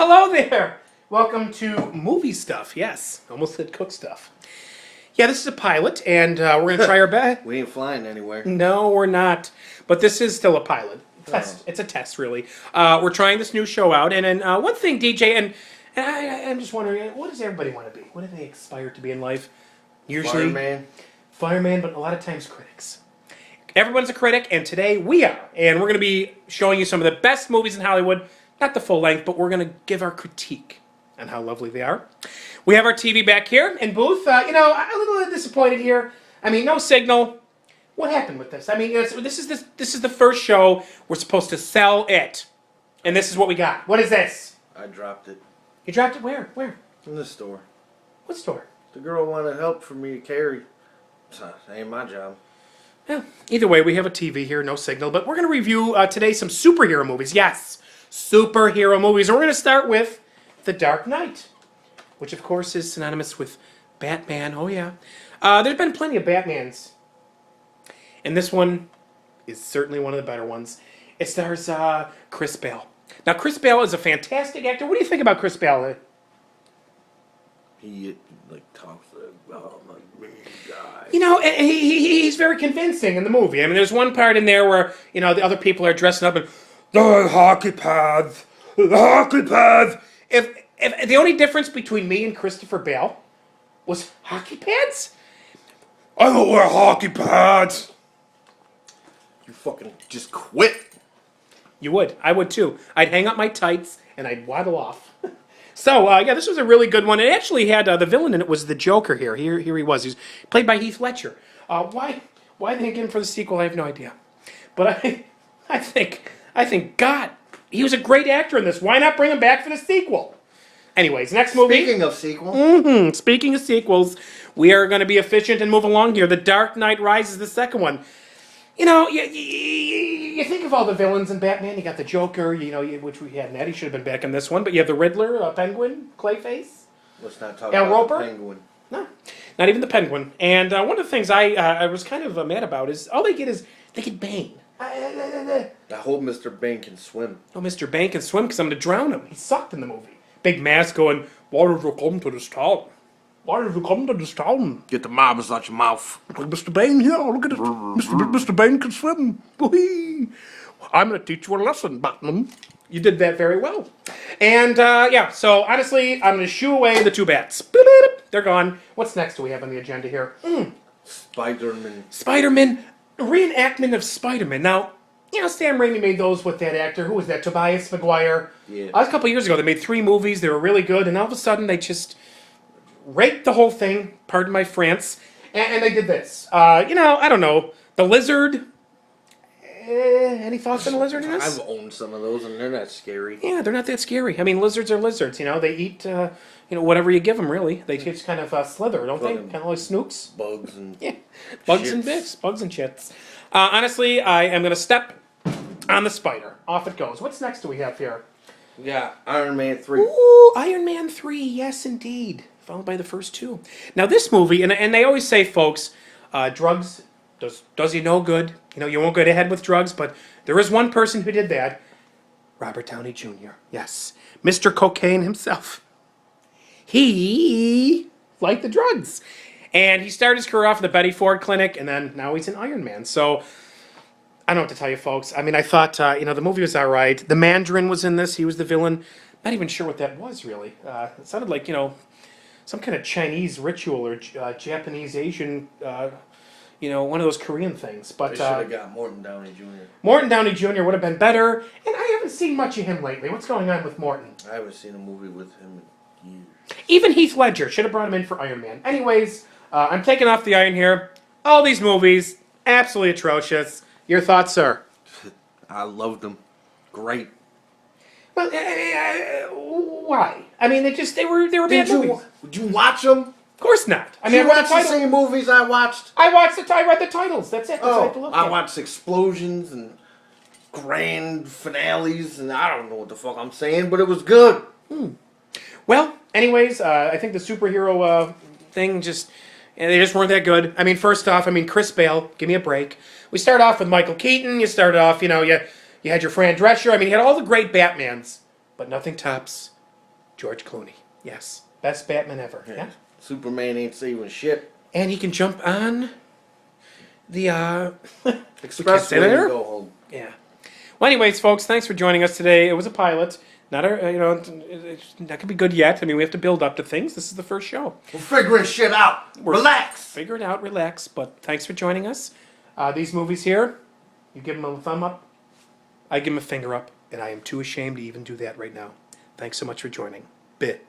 hello there. Welcome to Movie Stuff. Yes, almost said cook stuff. Yeah, this is a pilot, and we're going to try our best. We ain't flying anywhere. No, we're not. But this is still a pilot. Test. Oh. It's a test, really. We're trying this new show out, and then one thing, DJ, and I'm just wondering, what does everybody want to be? What do they aspire to be in life? Usually, fireman, but a lot of times critics. Everyone's a critic, and today we are. And we're going to be showing you some of the best movies in Hollywood. Not the full length, but we're going to give our critique on how lovely they are. We have our TV back here in booth. A little disappointed here. I mean, no signal. What happened with this? I mean, this is the first show we're supposed to sell it, and this is what we got. What is this? I dropped it. You dropped it where? Where? In the store. What store? The girl wanted help for me to carry. That ain't my job. Well, either way, we have a TV here, no signal, but we're going to review today some superhero movies. Yes, superhero movies. And we're going to start with The Dark Knight, which of course is synonymous with Batman. Oh yeah. There's been plenty of Batmans, and this one is certainly one of the better ones. It stars Chris Bale. Now, Chris Bale is a fantastic actor. What do you think about Chris Bale? He talks like, oh my God. You know, he's very convincing in the movie. I mean, there's one part in there where, the other people are dressing up and, the hockey pads. If the only difference between me and Christopher Bale was hockey pads, I don't wear hockey pads. You fucking just quit. You would. I would too. I'd hang up my tights and I'd waddle off. So, this was a really good one. It actually had the villain in it was the Joker here. Here he was. He's played by Heath Ledger. Why they didn't get him for the sequel, I have no idea. But I think, God, he was a great actor in this. Why not bring him back for the sequel? Anyways, next movie. Speaking of sequel. Speaking of sequels, we are going to be efficient and move along here. The Dark Knight Rises, the second one. You think of all the villains in Batman. You got the Joker, which we hadn't had. He should have been back in this one. But you have the Riddler, Penguin, Clayface. Let's not talk Al about Roper? the Penguin. No, not even the Penguin. And one of the things I was kind of mad about is all they get Bane. I hope Mr. Bane can swim. Oh, Mr. Bane can swim because I'm going to drown him. He sucked in the movie. Big mask going, why did you come to this town? Why did you come to this town? Get the marbles out your mouth. Mr. Bane here, look at it. Mr. Bane can swim. Whee! I'm going to teach you a lesson, Batman. You did that very well. And, so honestly, I'm going to shoo away the two bats. They're gone. What's next do we have on the agenda here? Spider-Man. Spider-Man, reenactment of Spider-Man. Now, Sam Raimi made those with that actor. Who was that? Tobias Maguire. Yeah. A couple of years ago, they made 3 movies. They were really good, and all of a sudden, they just raped the whole thing. Pardon my France. And they did this. I don't know. The Lizard. Any thoughts on the Lizard in this? I've owned some of those, and they're not scary. Yeah, they're not that scary. I mean, lizards are lizards. They eat, whatever you give them, really. They just kind of slither, don't they? Kind of like snooks. Bugs and Bugs shits. and bits. Bugs and shits. Honestly, I am going to step on the spider. Off it goes. What's next do we have here? We got Iron Man 3. Ooh, Iron Man 3. Yes, indeed. Followed by the first 2. Now, this movie, and they always say, folks, drugs does you no good. You won't get ahead with drugs, but there is one person who did that. Robert Downey Jr. Yes. Mr. Cocaine himself. He liked the drugs. And he started his career off at the Betty Ford Clinic, and then now he's in Iron Man. So, I don't know what to tell you, folks. I mean, I thought, the movie was all right. The Mandarin was in this. He was the villain. Not even sure what that was, really. It sounded like, some kind of Chinese ritual or Japanese, Asian, one of those Korean things. But They should have got Morton Downey Jr. Morton Downey Jr. would have been better. And I haven't seen much of him lately. What's going on with Morton? I haven't seen a movie with him in years. Even Heath Ledger should have brought him in for Iron Man. Anyways, I'm taking off the iron here. All these movies, absolutely atrocious. Your thoughts, sir? I loved them. Great. Well, why? I mean, they were bad movies. Would you watch them? Of course not. I I mean, mean, I read watch the the title. same movies I watched. I read the titles. That's it. That's all I have to look I at. watched explosions and grand finales, and I don't know what the fuck I'm saying, but it was good. Well, anyways, I think the superhero thing they just weren't that good. I mean, first off, Chris Bale, give me a break. We start off with Michael Keaton. You started off, you had your Fran Drescher. You had all the great Batmans, but nothing tops George Clooney. Yes. Best Batman ever. Yeah. Superman ain't saving shit. And he can jump on the Expressway and go home. Yeah. Well, anyways, folks, thanks for joining us today. It was a pilot. Not a, that could be good yet. I mean, we have to build up to things. This is the first show. We're figuring shit out. Relax. Figure it out, relax. But thanks for joining us. These movies here, you give them a thumb up. I give them a finger up. And I am too ashamed to even do that right now. Thanks so much for joining. Bit.